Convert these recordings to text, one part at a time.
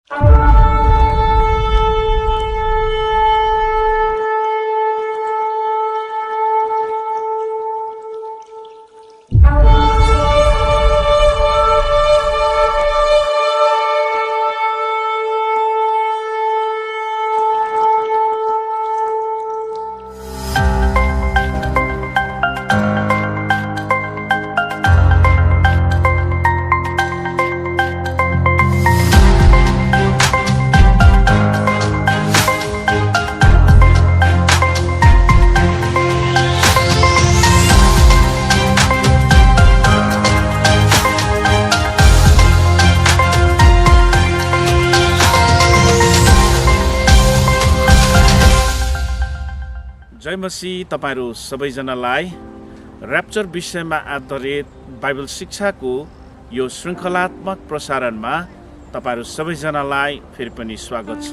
जय मसीह तपाईहरु सबैजनालाई र्याप्चर विषयमा आधारित बाइबल शिक्षाको यो श्रृङ्खलात्मक प्रसारणमा तपाईहरु सबैजनालाई फेरि पनि स्वागत छ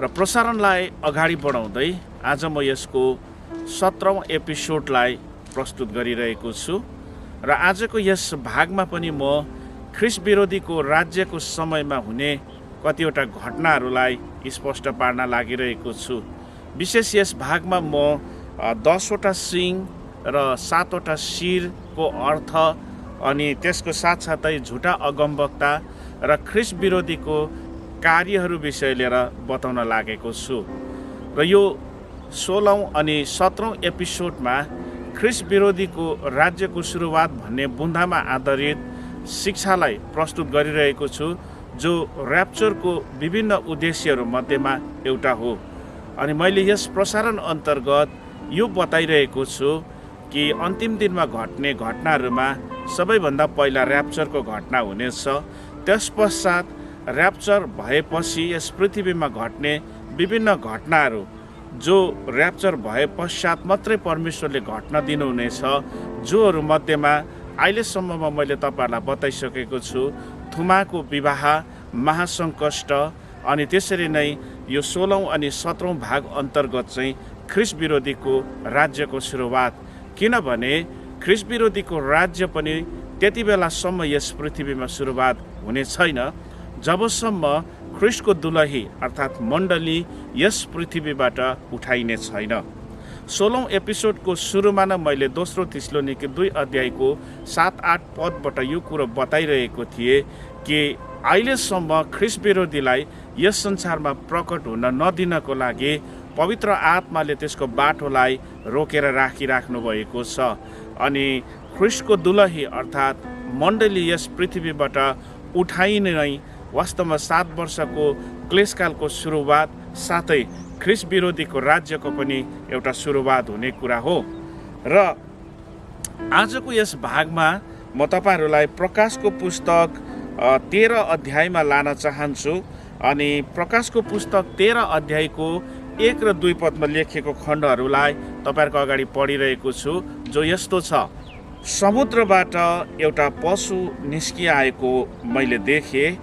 र प्रसारणलाई अगाडि बढाउँदै आज म यसको 17औं एपिसोडलाई प्रस्तुत गरिरहेको छु र आजको यस भागमा पनि म ख्रीष्ट विरोधीको राज्यको समयमा हुने कतिवटा घटनाहरूलाई स्पष्ट पार्न लागिरहेको छु। विशेष यस भागमा म 10 वटा सिंह र 7 वटा शिरको अर्थ अनि त्यसको साथसाथै झुटा अगमवक्ता र ख्रीष्ट विरोधीको कार्यहरू विषय लिएर बताउन लागेको छु र यो 16औं अनि 17औं एपिसोडमा ख्रीष्ट विरोधीको राज्यको सुरुवात भन्ने बुँदामा आधारित शिक्षालाई प्रस्तुत गरिरहेको छु जो र्याप्चरको विभिन्न उद्देश्यहरू मध्येमा एउटा हो। अनि मैले यस प्रसारण अन्तर्गत यो बताइरहेको छु कि अन्तिम दिनमा घट्ने घटनाहरूमा सबैभन्दा पहिला र्याप्चरको घटना हुनेछ। त्यसपश्चात र्याप्चर भएपछि यस पृथ्वीमा घट्ने विभिन्न घटनाहरू जो र्याप्चर भए पश्चात मात्रै परमेश्वरले घट्न दिनुहुनेछ, जोहरू मध्येमा अहिलेसम्ममा मैले तपाईहरुलाई बताइसकेको छु। थुमाको विवाह, महासङ्कष्ट अनि त्यसरी नै यो 16औं अनि 17औं भाग अन्तर्गत चाहिँ ख्रीष्ट विरोधीको राज्यको सुरुवात। किनभने ख्रीष्ट विरोधीको राज्य पनि त्यति बेलासम्म यस पृथ्वीमा सुरुवात हुने छैन जबसम्म ख्रीष्टको दुलही अर्थात् मण्डली यस पृथ्वीबाट उठाइने छैन। 16औं एपिसोडको सुरुमा नै मैले दोस्रो थिस्सलुनीके 2 अध्यायको 7-8 पदबाट यो कुरो बताइरहेको थिएँ कि अहिलेसम्म ख्रीष्ट विरोधीलाई यस संसारमा प्रकट हुन नदिनको लागि पवित्र आत्माले त्यसको बाटोलाई रोकेर राखिराख्नु भएको छ। अनि ख्रीष्टको दुलही अर्थात् मण्डली यस पृथ्वीबाट उठाइने नै वास्तवमा 7 वर्षको क्लेशकालको सुरुवात साथै ख्रीष्ट विरोधीको राज्यको पनि एउटा सुरुवात हुने कुरा हो। र आजको यस भागमा म तपाईहरुलाई प्रकाशको पुस्तक 13 अध्यायमा लान चाहन्छु। अनि प्रकाशको पुस्तक 13 अध्यायको 1 र 2 पदमा लेखिएको खण्डहरूलाई तपाईहरुको अगाडि पढिरहेको छु जो यस्तो छ। समुद्रबाट एउटा पशु निस्किआएको मैले देखेँ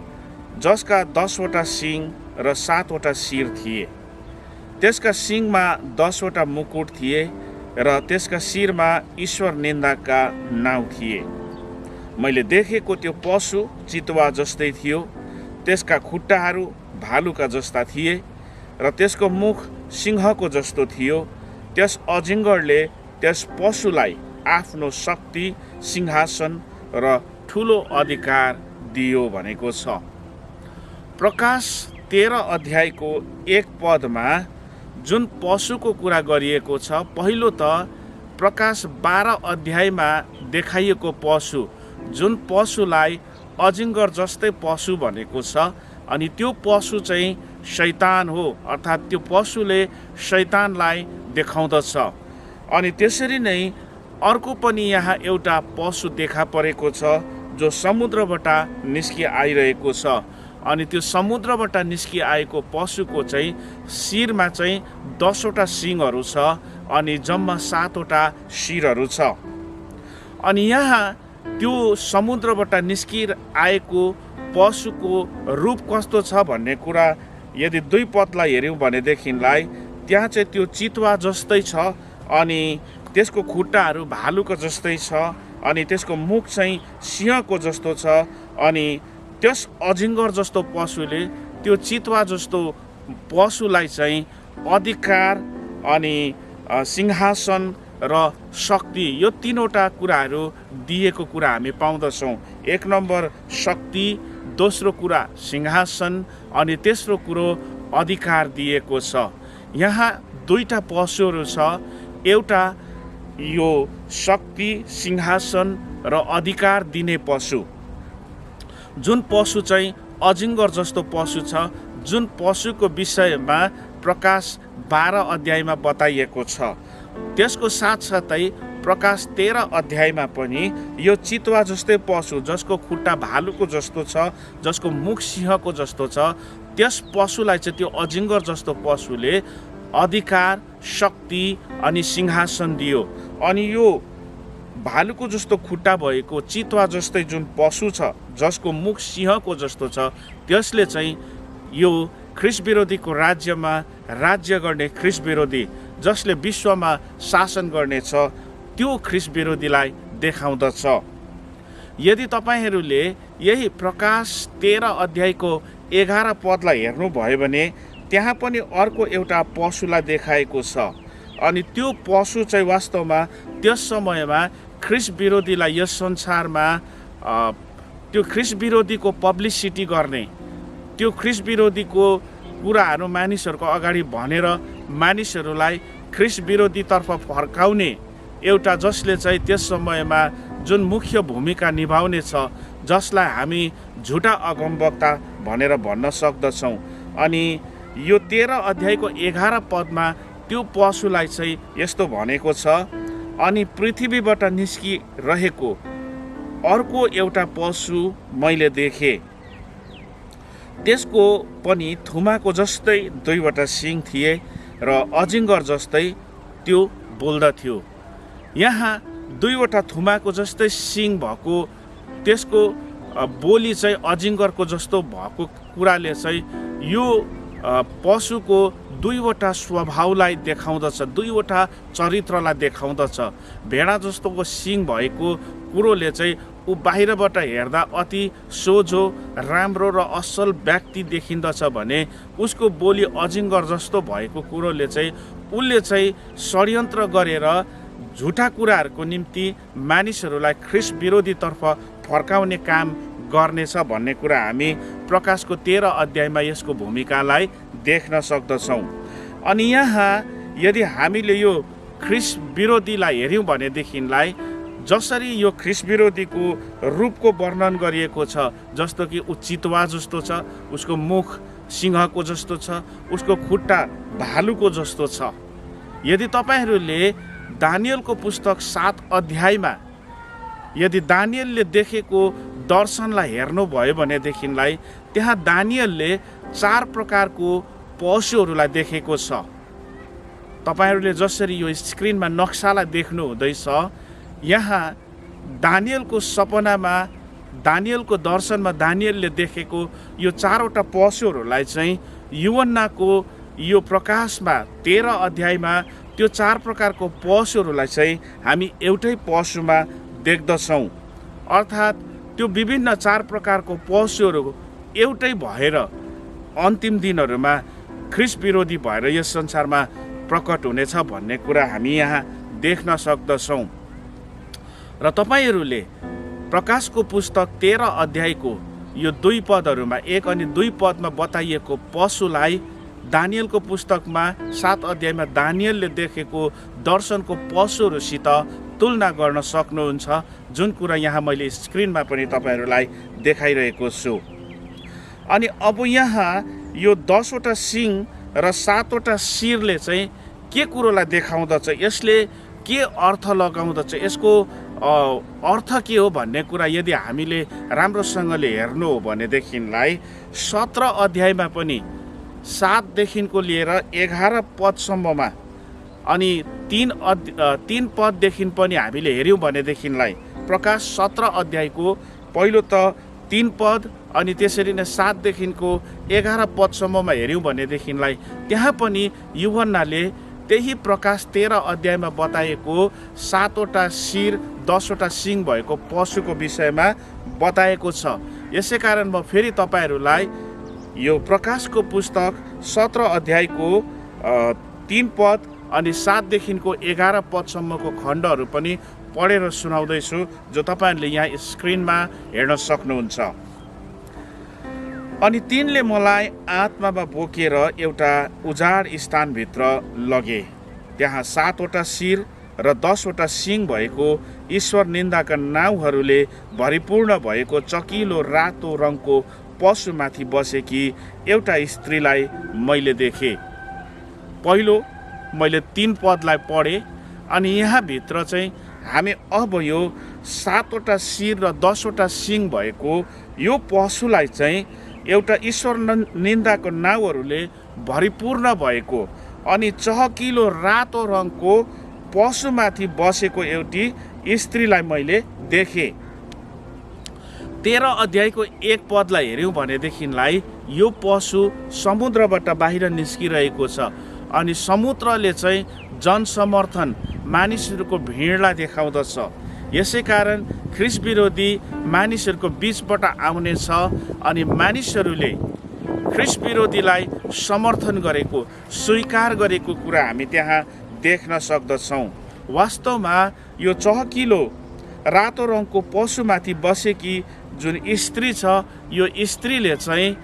जसका 10 वटा सिंह र 7 वटा शिर थिए। त्यसका सिंहमा 10 वटा मुकुट थिए र त्यसका शिरमा ईश्वर निन्दाका नाउँ थिए। मैले देखेको त्यो पशु चितुवा जस्तै थियो, त्यसका खुट्टाहरू भालुका जस्ता थिए र त्यसको मुख सिंहको जस्तो थियो। त्यस अजिङ्गरले त्यस पशुलाई आफ्नो शक्ति, सिंहासन र ठुलो अधिकार दियो भनेको छ। प्रकाश 13 अध्यायको 1 पदमा जुन पशुको कुरा गरिएको छ, पहिलो त प्रकाश 12 अध्यायमा देखाइएको पशु जुन पशुलाई अजिङ्गर जस्तै पशु भनेको छ अनि त्यो पशु चाहिँ शैतान हो अर्थात् त्यो पशुले शैतानलाई देखाउँदछ। अनि त्यसरी नै अर्को पनि यहाँ एउटा पशु देखा परेको छ जो समुद्रबाट निस्कि आइरहेको छ। अनि त्यो समुद्रबाट निस्कि आएको पशुको चाहिँ शिरमा चाहिँ 10 वटा सिङहरू छ अनि जम्मा 7 वटा शिरहरू छ। अनि यहाँ त्यो समुद्रबाट निस्कि आएको पशुको रूप कस्तो छ भन्ने कुरा यदि 2 पदलाई हेऱ्यौँ भनेदेखिलाई त्यहाँ चाहिँ त्यो चितुवा जस्तै छ अनि त्यसको खुट्टाहरू भालुको जस्तै छ अनि त्यसको मुख चाहिँ सिंहको जस्तो छ अनि त्यस अजिङ्गर जस्तो पशुले त्यो चितुवा जस्तो पशुलाई चाहिँ अधिकार अनि सिंहासन र शक्ति यो तीनवटा कुराहरू दिएको कुरा हामी पाउँदछौँ। एक नम्बर शक्ति, दोस्रो कुरा सिंहासन अनि तेस्रो कुरो अधिकार दिएको छ। यहाँ दुईटा पशुहरू छ, एउटा यो शक्ति, सिंहासन र अधिकार दिने पशु। जुन पशु चाहिँ अजिङ्गर जस्तो पशु छ, जुन पशुको विषयमा प्रकाश 12 अध्यायमा बताइएको छ। त्यसको साथसाथै प्रकाश 13 अध्यायमा पनि यो चितुवा जस्तै पशु, जसको खुट्टा भालुको जस्तो छ, जसको मुख सिंहको जस्तो छ, त्यस पशुलाई चाहिँ त्यो अजिङ्गर जस्तो पशुले अधिकार, शक्ति अनि सिंहासन दियो। अनि यो भालुको जस्तो खुट्टा भएको चितुवा जस्तै जुन पशु छ, जसको मुख सिंहको जस्तो छ, त्यसले चाहिँ यो ख्रिस्ट विरोधीको राज्यमा राज्य गर्ने ख्रिस्ट विरोधी, जसले विश्वमा शासन गर्नेछ, त्यो ख्रिस्ट विरोधीलाई देखाउँदछ। यदि तपाईँहरूले यही प्रकाश 13 अध्यायको 11 पदलाई हेर्नुभयो भने त्यहाँ पनि अर्को एउटा पशुलाई देखाएको छ। अनि त्यो पशु चाहिँ वास्तवमा त्यस समयमा ख्रिस्ट विरोधीलाई यस संसारमा त्यो ख्रिस्ट विरोधीको पब्लिसिटी गर्ने, त्यो ख्रिस्ट विरोधीको कुराहरू मानिसहरूको अगाडि भनेर मानिसहरूलाई ख्रिस्ट विरोधीतर्फ फर्काउने एउटा, जसले चाहिँ त्यस समयमा जुन मुख्य भूमिका निभाउने छ, जसलाई हामी झुटा अगमवक्ता भनेर भन्न सक्दछौँ। अनि यो 13 अध्यायको 11 पदमा त्यो पशुलाई चाहिँ यस्तो भनेको छ, अनि पृथ्वीबाट निस्किरहेको अर्को एउटा पशु मैले देखेँ, त्यसको पनि थुमाको जस्तै 2वटा सिङ थिए र अजिङ्गर जस्तै त्यो बोल्दथ्यो। यहाँ 2वटा थुमाको जस्तै सिङ भएको, त्यसको बोली चाहिँ अजिङ्गरको जस्तो भएको कुराले चाहिँ यो पशुको 2वटा स्वभावलाई देखाउँदछ, 2वटा चरित्रलाई देखाउँदछ। भेडा जस्तोको सिङ भएको कुरोले चाहिँ ऊ बाहिरबाट हेर्दा अति सोझो, राम्रो र असल व्यक्ति देखिन्दछ भने उसको बोली अजिङ्गर जस्तो भएको कुरोले चाहिँ उसले चाहिँ षड्यन्त्र गरेर झुटा कुराहरूको निम्ति मानिसहरूलाई ख्रिस्ट विरोधीतर्फ फर्काउने काम गर्नेछ भन्ने कुरा हामी प्रकाशको 13 अध्यायमा यसको भूमिकालाई देख्न सक्दछौँ। अनि यहाँ यदि हामीले यो ख्रिस्ट विरोधीलाई हेऱ्यौँ भनेदेखिलाई जसरी यो ख्रिस्ट विरोधीको रूपको वर्णन गरिएको छ, जस्तो कि ऊ चितुवा जस्तो छ, उसको मुख सिंहको जस्तो छ, उसको खुट्टा भालुको जस्तो छ। यदि तपाईँहरूले दानियलको पुस्तक 7 अध्यायमा यदि दानियलले देखेको दर्शनलाई हेर्नुभयो भनेदेखिलाई त्यहाँ दानियलले 4 प्रकारको पशुहरूलाई देखेको छ। तपाईँहरूले जसरी यो स्क्रिनमा नक्सालाई देख्नु हुँदैछ, यहाँ दानियलको सपनामा, दानियलको दर्शनमा दानियलले देखेको यो 4वटा पशुहरूलाई चाहिँ यूहन्नाको यो प्रकाशमा 13 अध्यायमा त्यो 4 प्रकारको पशुहरूलाई चाहिँ हामी एउटै पशुमा देख्दछौँ। अर्थात् त्यो विभिन्न 4 प्रकारको पशुहरू एउटै भएर अन्तिम दिनहरूमा ख्रिस्ट विरोधी भएर यस संसारमा प्रकट हुनेछ भन्ने कुरा हामी यहाँ देख्न सक्दछौँ। र तपाईँहरूले प्रकाशको पुस्तक 13 अध्यायको यो 2 पदहरूमा 1 अनि 2 पदमा बताइएको पशुलाई दानियलको पुस्तकमा 7 अध्यायमा दानियलले देखेको दर्शनको पशुहरूसित तुलना गर्न सक्नुहुन्छ, जुन कुरा यहाँ मैले स्क्रिनमा पनि तपाईँहरूलाई देखाइरहेको छु। अनि अब यहाँ यो 10वटा सिङ र 7वटा शिरले चाहिँ के कुरोलाई देखाउँदछ, यसले के अर्थ लगाउँदछ, यसको अर्थ के हो भन्ने कुरा यदि हामीले राम्रोसँगले हेर्नु हो भनेदेखिलाई 17 अध्यायमा पनि 7 देखिको लिएर 11 पदसम्ममा अनि 3 पददेखि पनि हामीले हेऱ्यौँ भनेदेखिलाई प्रकाश 17 अध्यायको पहिलो त 3 पद अनि त्यसरी नै 7 देखिको 11 पदसम्ममा हेऱ्यौँ भनेदेखिलाई त्यहाँ पनि यूहन्नाले त्यही प्रकाश 13 अध्यायमा बताएको 7वटा शिर 10वटा सिङ भएको पशुको विषयमा बताएको छ। यसै कारण म फेरि तपाईँहरूलाई यो प्रकाशको पुस्तक 17 अध्यायको 3 पद अनि 7 देखिको 11 पदसम्मको खण्डहरू पनि पढेर सुनाउँदैछु, जो तपाईँहरूले यहाँ स्क्रिनमा हेर्न सक्नुहुन्छ। अनि तिनले मलाई आत्मामा बोकेर एउटा उजाड स्थानभित्र लगे। त्यहाँ 7वटा शिर र 10वटा सिङ भएको ईश्वर निन्दाका नाउँहरूले भरिपूर्ण भएको चकिलो रातो रङको पशुमाथि बसेकी एउटा स्त्रीलाई मैले देखेँ। पहिलो मैले 3 पदलाई पढेँ अनि यहाँभित्र चाहिँ हामी अब यो 7वटा शिर र 10वटा सिङ भएको यो पशुलाई चाहिँ एउटा ईश्वर निन्दाको नाउँहरूले भरिपूर्ण भएको अनि चहकिलो रातो रङको पशुमाथि बसेको एउटी स्त्रीलाई मैले देखेँ। 13 अध्यायको 1 पदलाई हेऱ्यौँ भनेदेखिलाई यो पशु समुद्रबाट बाहिर निस्किरहेको छ अनि समुद्रले चाहिँ जनसमर्थन मानिसहरूको भिडलाई देखाउँदछ। यसै कारण ख्रिस्ट विरोधी मानिसहरूको बिचबाट आउने छ अनि मानिसहरूले ख्रिस्ट विरोधीलाई समर्थन गरेको, स्वीकार गरेको कुरा हामी त्यहाँ देख्न सक्दछौँ। वास्तवमा यो चहकिलो रातो रङको पशुमाथि बसेकी जुन स्त्री छ, यो स्त्रीले चाहिँ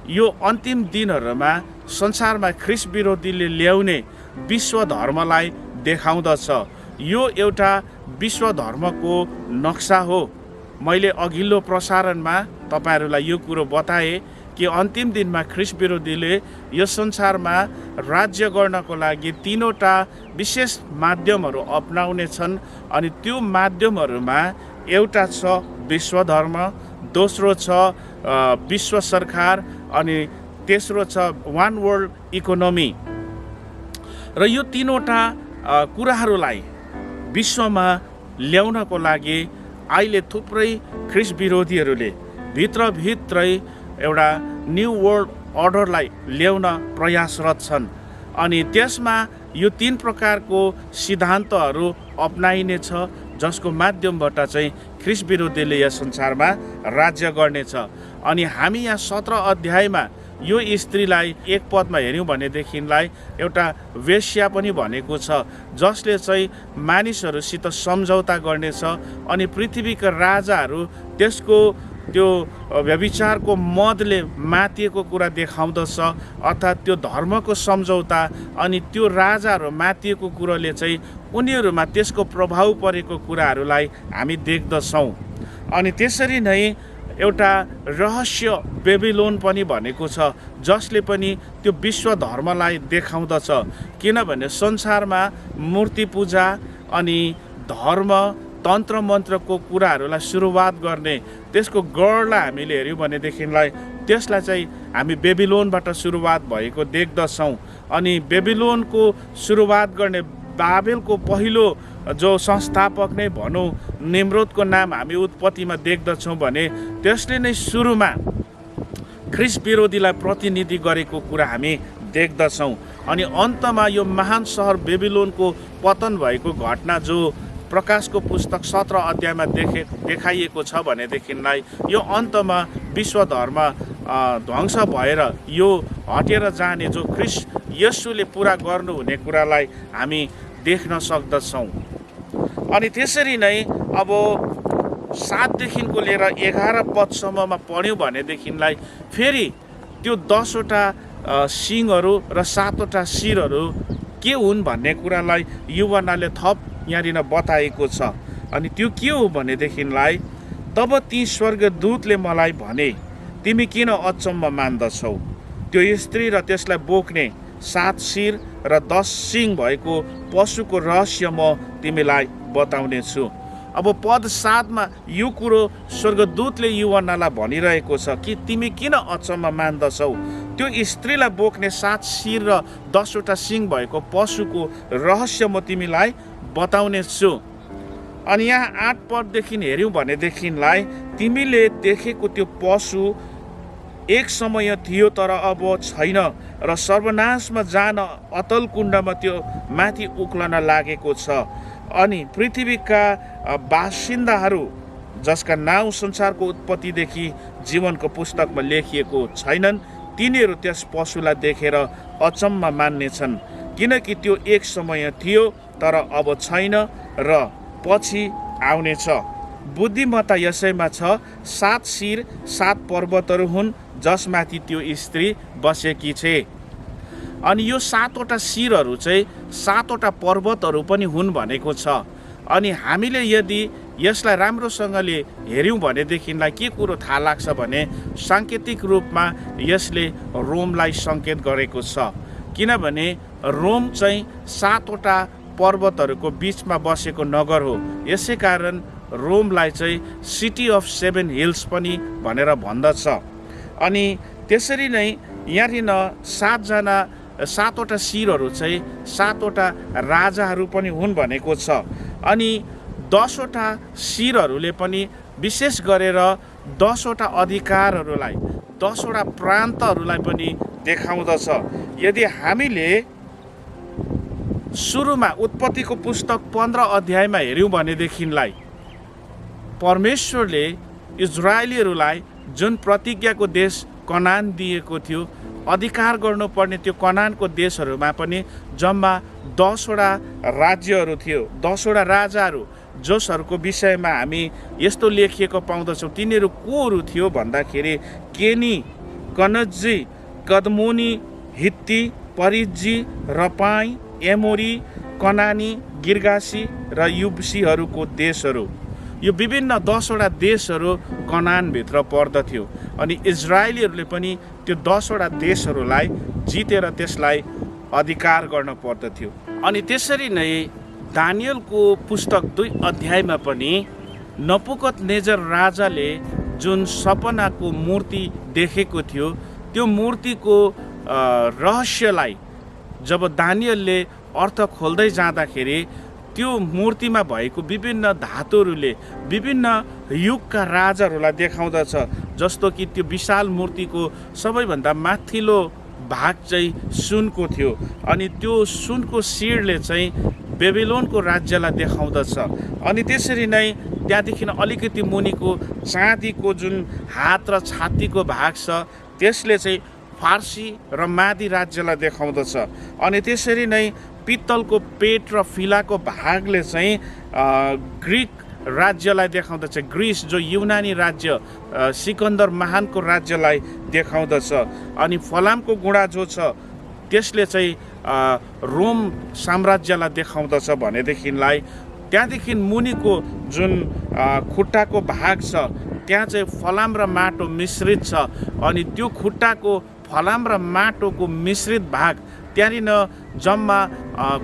यो अन्तिम दिनहरूमा संसारमा ख्रिस्ट विरोधीले ल्याउने विश्व धर्मलाई देखाउँदछ। यो एउटा विश्व धर्मको नक्सा हो। मैले अघिल्लो प्रसारणमा तपाईँहरूलाई यो कुरो बताएँ कि अन्तिम दिनमा ख्रिस्ट विरोधीले यो संसारमा राज्य गर्नको लागि 3वटा विशेष माध्यमहरू अपनाउने छन् अनि त्यो माध्यमहरूमा एउटा छ विश्व धर्म, दोस्रो छ विश्व सरकार अनि तेस्रो छ वान वर्ल्ड इकोनोमी। र यो 3वटा कुराहरूलाई विश्वमा ल्याउनको लागि अहिले थुप्रै ख्रिस्ट विरोधीहरूले भित्रभित्रै एउटा न्यू वर्ल्ड अर्डरलाई ल्याउन प्रयासरत छन् अनि त्यसमा यो 3 प्रकारको सिद्धान्तहरू अपनाइनेछ, जसको माध्यमबाट चाहिँ ख्रिस्ट विरोधीले यस संसारमा राज्य गर्नेछ। अनि हामी यहाँ 17 अध्यायमा यो स्त्रीलाई 1 पदमा हेऱ्यौँ भनेदेखिलाई एउटा वेश्या पनि भनेको छ, जसले चाहिँ मानिसहरूसित सम्झौता गर्नेछ अनि पृथ्वीका राजाहरू त्यसको त्यो व्यभिचारको मदले मातिएको कुरा देखाउँदछ, अर्थात् त्यो धर्मको सम्झौता अनि त्यो राजाहरू मातिएको कुराले चाहिँ उनीहरूमा त्यसको प्रभाव परेको कुराहरूलाई हामी देख्दछौँ। अनि त्यसरी नै एउटा रहस्य बेबिलोन पनि भनेको छ, जसले पनि त्यो विश्व धर्मलाई देखाउँदछ। किनभने संसारमा मूर्ति पूजा अनि धर्म तन्त्र मन्त्रको कुराहरूलाई सुरुवात गर्ने त्यसको गढलाई हामीले हेऱ्यौँ भनेदेखिलाई त्यसलाई चाहिँ हामी बेबिलोनबाट सुरुवात भएको देख्दछौँ। अनि बेबिलोनको सुरुवात गर्ने बाबेलको पहिलो जो संस्थापक नै भनौँ, निम्रोदको नाम हामी उत्पत्तिमा देख्दछौँ भने त्यसले नै सुरुमा ख्रिस्ट विरोधीलाई प्रतिनिधि गरेको कुरा हामी देख्दछौँ। अनि अन्तमा यो महान सहर बेबिलोनको पतन भएको घटना जो प्रकाशको पुस्तक 17 अध्यायमा देखाइएको छ भनेदेखिलाई यो अन्तमा विश्व धर्म ध्वंस भएर यो हटेर जाने जो ख्रिस्ट येशूले पुरा गर्नुहुने कुरालाई हामी देख्न सक्दछौँ। अनि त्यसरी नै अब 7 देखिको लिएर 11 पदसम्ममा पढ्यौँ भनेदेखिलाई फेरि त्यो 10वटा सिङहरू र 7वटा शिरहरू के हुन् भन्ने कुरालाई यूहन्नाले थप यहाँनिर बताएको छ। अनि त्यो के हो भनेदेखिलाई, तब ती स्वर्गदूतले मलाई भने, तिमी किन अचम्म मान्दछौ? त्यो स्त्री र त्यसलाई बोक्ने 7 शिर र 10 सिङ भएको पशुको रहस्य म तिमीलाई बताउने छु। अब पद 7मा यो कुरो स्वर्गदूतले यूहन्नालाई भनिरहेको छ कि तिमी किन अचम्म मान्दछौ? त्यो स्त्रीलाई बोक्ने 7 शिर र 10वटा सिङ भएको पशुको रहस्य म तिमीलाई बताउने छु। अनि यहाँ 8 पददेखि हेऱ्यौँ भनेदेखिलाई तिमीले देखेको त्यो पशु एक समय थियो तर अब छैन र सर्वनाशमा जान अतल कुण्डमा त्यो माथि उक्लन लागेको छ। अनि पृथ्वीका बासिन्दाहरू जसका नाउँ संसारको उत्पत्तिदेखि जीवनको पुस्तकमा लेखिएको छैनन्, तिनीहरू त्यस पशुलाई देखेर अचम्म मान्नेछन्, किनकि त्यो एक समय थियो तर अब छैन र पछि आउनेछ। बुद्धिमत्ता यसैमा छ, 7 शिर 7 पर्वतहरू हुन् जसमाथि त्यो स्त्री बसेकी छे। अनि यो 7वटा शिरहरू चाहिँ 7वटा पर्वतहरू पनि हुन् भनेको छ। अनि हामीले यदि यसलाई राम्रोसँगले हेऱ्यौँ भनेदेखिलाई के कुरो थाहा लाग्छ भने साङ्केतिक रूपमा यसले रोमलाई सङ्केत गरेको छ, किनभने रोम चाहिँ 7वटा पर्वतहरूको बिचमा बसेको नगर हो। यसै कारण रोमलाई चाहिँ सिटी अफ 7 हिल्स पनि भनेर भन्दछ। अनि त्यसरी नै यहाँनिर 7वटा शिरहरू चाहिँ 7वटा राजाहरू पनि हुन् भनेको छ। अनि 10वटा शिरहरूले पनि विशेष गरेर 10वटा अधिकारहरूलाई, 10वटा प्रान्तहरूलाई पनि देखाउँदछ। यदि हामीले सुरुमा उत्पत्तिको पुस्तक 15 अध्यायमा हेऱ्यौँ भनेदेखिलाई परमेश्वरले इजरायलीहरूलाई जुन प्रतिज्ञाको देश कनान दिएको थियो, अधिकार गर्नुपर्ने त्यो कनानको देशहरूमा पनि जम्मा 10वटा राज्यहरू थियो, 10वटा राजाहरू, जसहरूको विषयमा हामी यस्तो लेखिएको पाउँदछौँ। तिनीहरू कोहरू थियो भन्दाखेरि केनी, कनज्जी, कदमोनी, हित्ती, परिज्जी, रपाई, एमोरी, कनानी, गिर्गासी र युबसीहरूको देशहरू। यो विभिन्न 10वटा देशहरू कनानभित्र पर्दथ्यो। अनि इजरायलीहरूले पनि त्यो 10वटा देशहरूलाई जितेर त्यसलाई अधिकार गर्न पर्दथ्यो। अनि त्यसरी नै दानियलको पुस्तक 2 अध्यायमा पनि नपुकदनेजर राजाले जुन सपनाको मूर्ति देखेको थियो, त्यो मूर्तिको रहस्यलाई जब दानियलले अर्थ खोल्दै जाँदाखेरि त्यो मूर्तिमा भएको विभिन्न धातुहरूले विभिन्न युगका राजाहरूलाई देखाउँदछ। जस्तो कि त्यो विशाल मूर्तिको सबैभन्दा माथिल्लो भाग चाहिँ सुनको थियो, अनि त्यो सुनको शिरले चाहिँ बेबिलोनको राज्यलाई देखाउँदछ। अनि त्यसरी नै त्यहाँदेखि अलिकति मुनिको चाँदीको जुन हात र छातीको भाग छ त्यसले चाहिँ फारसी र मादी राज्यलाई देखाउँदछ। अनि त्यसरी नै पित्तलको पेट र फिलाको भागले चाहिँ ग्रिक राज्यलाई देखाउँदछ। ग्रिस जो युनानी राज्य सिकन्दर महानको राज्यलाई देखाउँदछ। अनि फलामको गुडा जो छ त्यसले चाहिँ रोम साम्राज्यलाई देखाउँदछ भनेदेखिलाई त्यहाँदेखि मुनिको जुन खुट्टाको भाग छ त्यहाँ चाहिँ फलाम र माटो मिश्रित छ। अनि त्यो खुट्टाको फलाम र माटोको मिश्रित भाग त्यहाँनिर जम्मा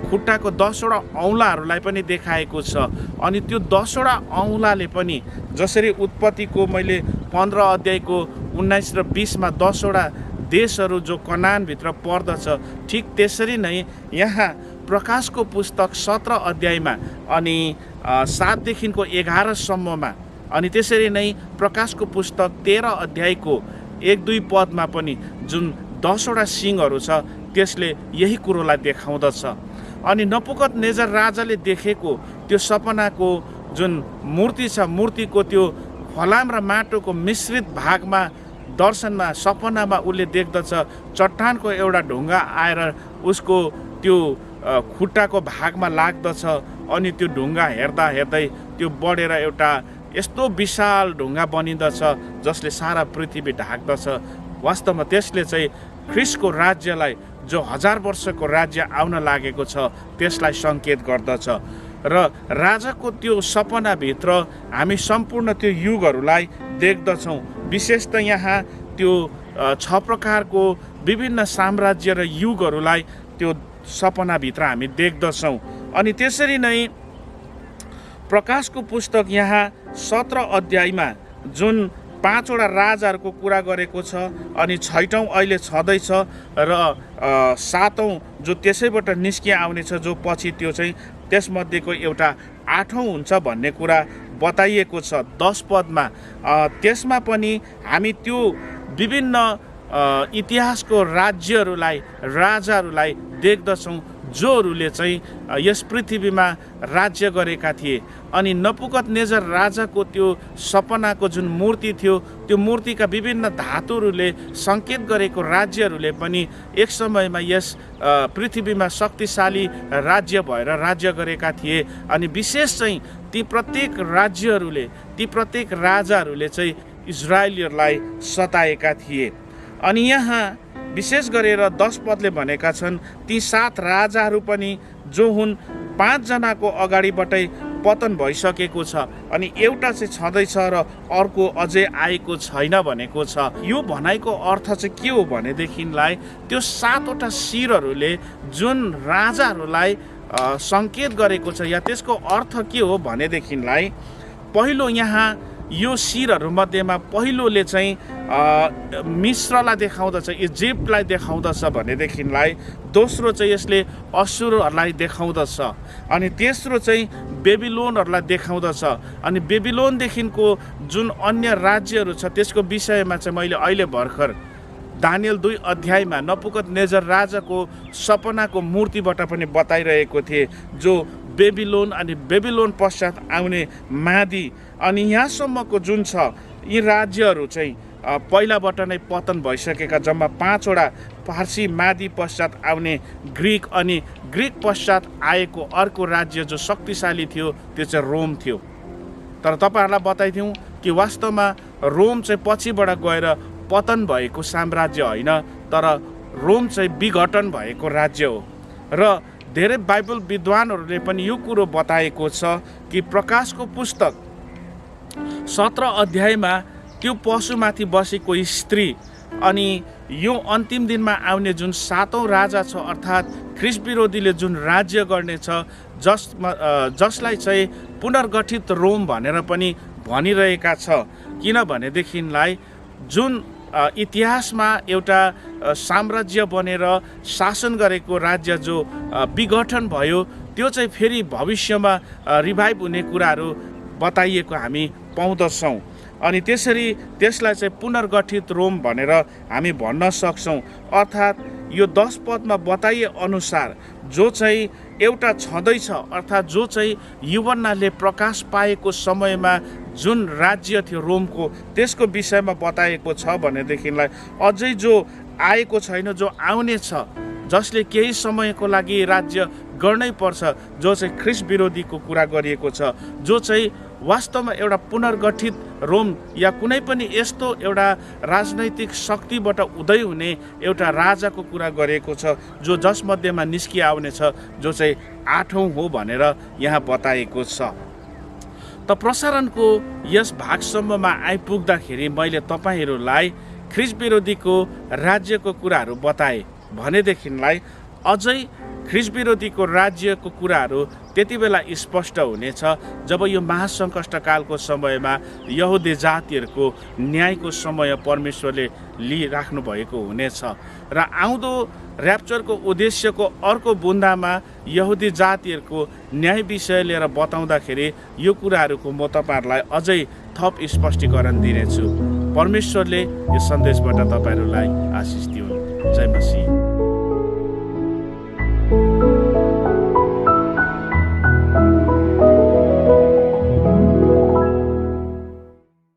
खुट्टाको 10वटा औँलाहरूलाई पनि देखाएको छ। अनि त्यो 10वटा औँलाले पनि जसरी उत्पत्तिको मैले 15 अध्यायको 19 र 20मा 10वटा देशहरू जो कनानभित्र पर्दछ, ठिक त्यसरी नै यहाँ प्रकाशको पुस्तक 17 अध्यायमा अनि 7 देखिको 11 सम्ममा, अनि त्यसरी नै प्रकाशको पुस्तक 13 अध्यायको 1-2 पदमा पनि जुन 10वटा सिंहहरू छ त्यसले यही कुरोलाई देखाउँदछ। अनि नपुकदनेजर राजाले देखेको त्यो सपनाको जुन मूर्ति छ, मूर्तिको त्यो फलाम र माटोको मिश्रित भागमा दर्शनमा सपनामा उसले देख्दछ चट्टानको एउटा ढुङ्गा आएर उसको त्यो खुट्टाको भागमा लाग्दछ। अनि त्यो ढुङ्गा हेर्दा हेर्दै त्यो बढेर एउटा यस्तो विशाल ढुङ्गा बनिँदछ जसले सारा पृथ्वी ढाक्दछ। वास्तवमा त्यसले चाहिँ ख्रिस्टको राज्यलाई जो 1000 वर्षको राज्य आउन लागेको छ त्यसलाई सङ्केत गर्दछ। र राजाको त्यो सपनाभित्र हामी सम्पूर्ण त्यो युगहरूलाई देख्दछौँ। विशेष त यहाँ त्यो 6 प्रकारको विभिन्न साम्राज्य र युगहरूलाई त्यो सपनाभित्र हामी देख्दछौँ। अनि त्यसरी नै प्रकाशको पुस्तक यहाँ 17 अध्यायमा जुन 5वटा राजाहरूको कुरा गरेको छ, अनि 6औँ अहिले छँदैछ र 7औँ जो त्यसैबाट निस्किए आउनेछ जो पछि त्यो चाहिँ त्यसमध्येको एउटा 8औँ हुन्छ भन्ने कुरा बताइएको छ 10 पदमा। त्यसमा पनि हामी त्यो विभिन्न इतिहासको राज्यहरूलाई, राजाहरूलाई देख्दछौँ जोहरूले चाहिँ यस पृथ्वीमा राज्य गरेका थिए। अनि नबुकदनेजर राजाको त्यो सपनाको जुन मूर्ति थियो, त्यो मूर्तिका विभिन्न धातुहरूले सङ्केत गरेको राज्यहरूले पनि एक समयमा यस पृथ्वीमा शक्तिशाली राज्य भएर राज्य गरेका थिए। अनि विशेष चाहिँ ती प्रत्येक राज्यहरूले, ती प्रत्येक राजाहरूले चाहिँ इजरायलीहरूलाई सताएका थिए। अनि यहाँ विशेष गरेर 10 पदले भनेका छन्, ती 7 राजाहरू पनि जो हुन् 5 जनाको अगाडिबाटै पतन भइसकेको छ, अनि एउटा चाहिँ छँदैछ र अर्को अझै आएको छैन भनेको छ। यो भनाइको अर्थ चाहिँ के हो भनेदेखिलाई त्यो 7वटा शिरहरूले जुन राजाहरूलाई सङ्केत गरेको छ, या त्यसको अर्थ के हो भनेदेखिलाई पहिलो यहाँ यो शिरहरू मध्येमा पहिलोले चाहिँ मिश्रलाई देखाउँदछ, इजिप्टलाई देखाउँदछ भनेदेखिलाई दोस्रो चाहिँ यसले असुरहरूलाई देखाउँदछ, अनि तेस्रो चाहिँ बेबिलोनहरूलाई देखाउँदछ। अनि बेबिलोनदेखिको जुन अन्य राज्यहरू छ त्यसको विषयमा चाहिँ मैले अहिले भर्खर दानियल 2 अध्यायमा नबुकदनेजर राजाको सपनाको मूर्तिबाट पनि बताइरहेको थिए, जो बेबिलोन अनि बेबिलोन पश्चात आउने मादी। अनि यहाँसम्मको जुन छ यी राज्यहरू चाहिँ पहिलाबाट नै पतन भइसकेका, जम्मा 5वटा फारसी मादी पश्चात आउने ग्रिक, अनि ग्रिक पश्चात आएको अर्को राज्य जो शक्तिशाली थियो त्यो चाहिँ रोम थियो। तर तपाईँहरूलाई बताइदिउँ कि वास्तवमा रोम चाहिँ पछिबाट गएर पतन भएको साम्राज्य होइन, तर रोम चाहिँ विघटन भएको राज्य हो। र धेरै बाइबल विद्वानहरूले पनि यो कुरो बताएको छ कि प्रकाशको पुस्तक 17 अध्यायमा त्यो पशुमाथि बसेको स्त्री अनि यो अन्तिम दिनमा आउने जुन 7औं राजा छ, अर्थात् ख्रिस्ट विरोधीले जुन राज्य गर्नेछ, जसलाई चाहिँ पुनर्गठित रोम भनेर पनि भनिरहेका छ। किनभनेदेखिलाई जुन इतिहासमा एउटा साम्राज्य बनेर शासन गरेको राज्य जो विघटन भयो, त्यो चाहिँ फेरि भविष्यमा रिभाइभ हुने कुराहरू बताइएको हामी पाउँदछौँ। अनि त्यसरी त्यसलाई चाहिँ पुनर्गठित रोम भनेर हामी भन्न सक्छौँ। अर्थात् यो 10 पदमा बताइए अनुसार जो चाहिँ एउटा छँदैछ, अर्थात् जो चाहिँ युवन्नाले प्रकाश पाएको समयमा जुन राज्य थियो रोमको, त्यसको विषयमा बताएको छ भनेदेखिलाई अझै जो आएको छैन, जो आउने छ, जसले केही समयको लागि राज्य गर्नै पर्छ, जो चाहिँ ख्रिस्ट विरोधीको कुरा गरिएको छ, जो चाहिँ वास्तवमा एउटा पुनर्गठित रोम या कुनै पनि यस्तो एउटा राजनैतिक शक्तिबाट उदय हुने एउटा राजाको कुरा गरिएको छ, जो जसमध्येमा निस्किआउनेछ, जो चाहिँ 8औं हो भनेर यहाँ बताएको छ। त प्रसारणको यस भागसम्ममा आइपुग्दाखेरि मैले तपाईँहरूलाई ख्रिस्ट विरोधीको राज्यको कुराहरू बताएँ भनेदेखिलाई अझै ख्रिस्ट विरोधीको राज्यको कुराहरू त्यति बेला स्पष्ट हुनेछ जब यो महासङ्कष्टकालको समयमा यहुदी जातिहरूको न्यायको समय परमेश्वरले लिइराख्नु भएको हुनेछ। र आउँदो र्याप्चरको उद्देश्यको अर्को बुन्दामा यहुदी जातिहरूको न्याय विषय लिएर बताउँदाखेरि यो कुराहरूको म तपाईँहरूलाई अझै थप स्पष्टीकरण दिनेछु। परमेश्वरले यो सन्देशबाट तपाईँहरूलाई आशिष दिउन्। जय मसीह।